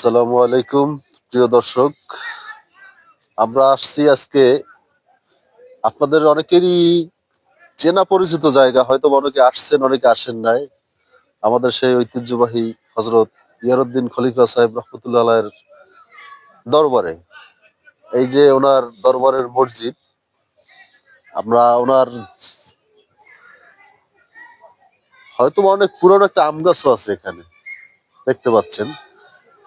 আসসালামু আলাইকুম প্রিয় দর্শক, আমরা আসছি আজকে আপনাদের অনেকেরই চেনা পরিচিত জায়গা, হয়তো অনেকে আসছেন অনেকে আসেন নাই। আমাদের সেই ঐতিহ্যবাহী হজরত ইয়ারউদ্দিন খলিফা সাহেব রহমতুল্লাহ আলাইহির দরবারে। এই যে ওনার দরবারের মসজিদ, আমরা ওনার হয়তো অনেক পুরনো একটা আম গাছও আছে এখানে, দেখতে পাচ্ছেন।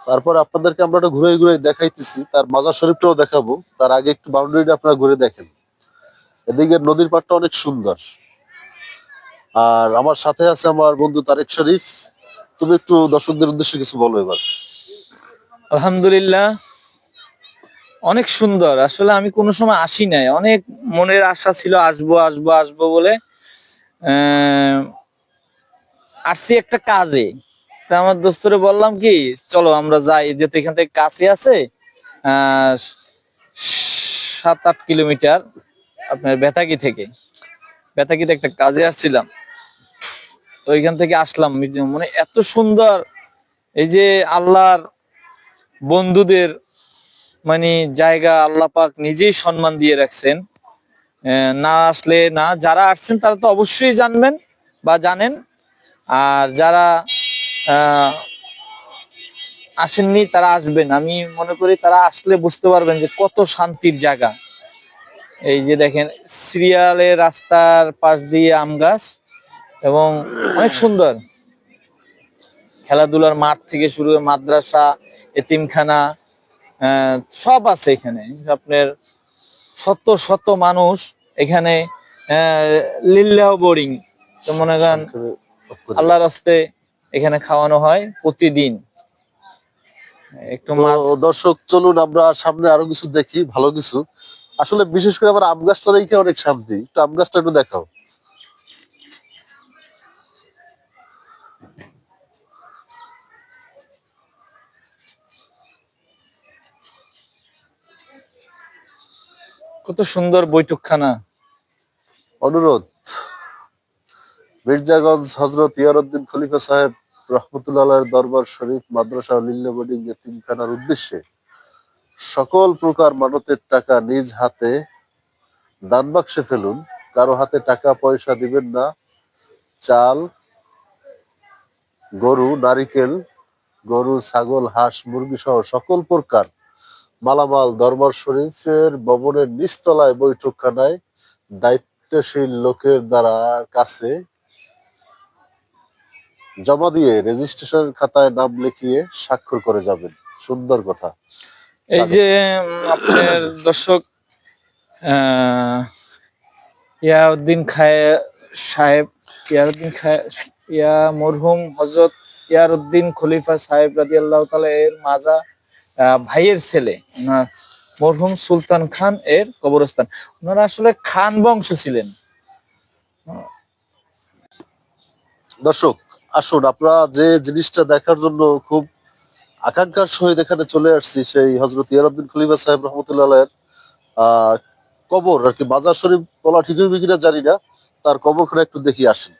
তারপর আপনাদেরকে আমরা একটা ঘুরে ঘুরে দেখাইতেছি, তার মাজার শরীফটাও দেখাবো। তার আগে একটু বাউন্ডারিটা আপনারা ঘুরে দেখেন। এদিকে নদীর পাড়টা অনেক সুন্দর। আর আমার সাথে আছে আমার বন্ধু তারেক শরীফ। তুমি একটু দর্শকদের উদ্দেশ্যে কিছু বলো এবার। আলহামদুলিল্লাহ, অনেক সুন্দর। আসলে আমি কোনো সময় আসি নাই, অনেক মনের আশা ছিল আসবো আসবো আসবো বলে আসছি একটা কাজে। তা আমার দোস্তরে বললাম কি, চলো আমরা যাই, যেহেতু এখান থেকে কাছে আছে। 7-8 কিলোমিটার আপনার বেতাগিতে একটা কাজে আসছিলাম। তো ওইখান থেকে আসলাম, মানে এত সুন্দর। এই যে আল্লাহর বন্ধুদের মানে জায়গা আল্লাহ পাক নিজেই সম্মান দিয়ে রাখছেন। না আসলে না, যারা আসছেন তারা তো অবশ্যই জানবেন বা জানেন। আর যারা আসেননি তারা আসবেন, আমি মনে করি তারা আসলে বুঝতে পারবেন যে কত শান্তির জায়গা। এই যে দেখেন, সিরিয়ালের রাস্তার পাশ দিয়ে আম গাছ এবং অনেক সুন্দর। খেলাধুলার মাঠ থেকে শুরু করে মাদ্রাসা, এতিমখানা, সব আছে এখানে। আপনার শত শত মানুষ এখানে লিল্লাহ বোরিং, তো মনে করেন আল্লাহর হস্তে এখানে খাওয়ানো হয় প্রতিদিন। একটু মাছ। দর্শক চলুন আমরা সামনে আরো কিছু দেখি, ভালো কিছু। আসলে বিশেষ করে আমার আম গাছটা দেখে অনেক শান্তি। একটু আম গাছটা একটু দেখাও। কত সুন্দর বৈঠকখানা। অনুরোধ, মির্জাগঞ্জ হজরত ইয়ারউদ্দিন খলিফা সাহেব রহমতুল্লাহ আলাইহির দরবার শরীফ মাদ্রাসা ও লিল্লা বোর্ডিং এতিমখানার উদ্দেশ্যে সকল প্রকার মানতের টাকা নিজ হাতে দান বাক্সে ফেলুন। কারো হাতে টাকা পয়সা দিবেন না। চাল, গরু, নারিকেল, গরু, ছাগল, হাঁস, মুরগি সহ সকল প্রকার মালামাল দরবার শরীফের ভবনের নিচতলায় বৈঠকখানায় দায়িত্বশীল লোকের দ্বারা কাছে জমা দিয়ে রেজিস্ট্রেশন খাতায় নাম লিখিয়ে স্বাক্ষর করে যাবেন। সুন্দর কথা। এই যে আপনার দর্শক, ইয়াউদ্দিন সাহেব, ইয়া মরহুম হজরত ইয়ারউদ্দিন খলিফা সাহেব রাদিয়াল্লাহু তাআলা এর মাজা ভাইয়ের ছেলে, ওনার মরহুম সুলতান খান এর কবরস্থান। ওনারা আসলে খান বংশ ছিলেন। দর্শক আসুন, আমরা যে জিনিসটা দেখার জন্য খুব আকাঙ্ক্ষার সহিত এখানে চলে আসছি, সেই হজরত ইয়ারউদ্দিন খলিফা সাহেব রহমতুল্লাহ আলাইহির আহ কবর আর কি, মাজার শরীফ বলা ঠিক হইবে কিনা জানি না, তার কবরখানা একটু দেখি আসেন।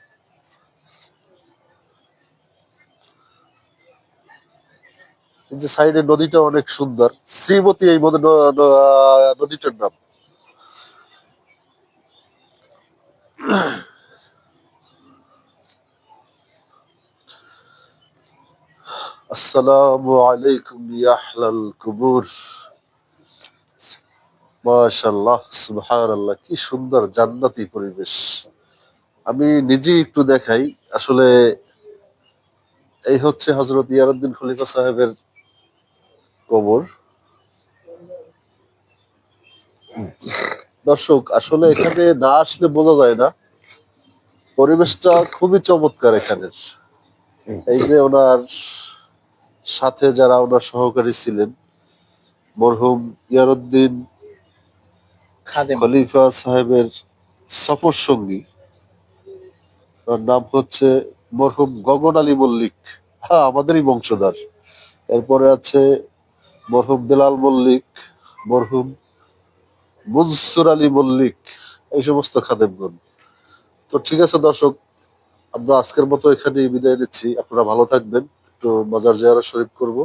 এই যে সাইডে নদীটা অনেক সুন্দর, শ্রীমতী এই নদীটার নাম। আসসালামু আলাইকুম ইয়া আহলাল কুবুর। মাশাআল্লাহ, সুবহানাল্লাহ, কি সুন্দর জান্নাতি পরিবেশ। আমি নিজেই একটু দেখাই। আসলে এই হচ্ছে হযরত ইয়ারউদ্দিন খলিফা সাহেবের কবর। দর্শক আসলে এখানে না আসলে বোঝা যায় না, পরিবেশটা খুবই চমৎকার এখানের। এই যে ওনার সাথে যারা ওনার সহকারী ছিলেন, মরহুম ইয়ারউদ্দিন খাদেম। খলিফা সাহেবের সফর সঙ্গী, ওর নাম হচ্ছে মরহুম গগন আলী মল্লিক। হ্যাঁ, আমাদেরই বংশধর। এরপরে আছে মরহুম বেলাল মল্লিক, মরহুম মুনসুর আলী মল্লিক, এই সমস্ত খাদেমগণ। তো ঠিক আছে দর্শক, আমরা আজকের মতো এখানেই বিদায় নিচ্ছি। আপনারা ভালো থাকবেন, একটু মাজার জিয়ারত শরীফ করব।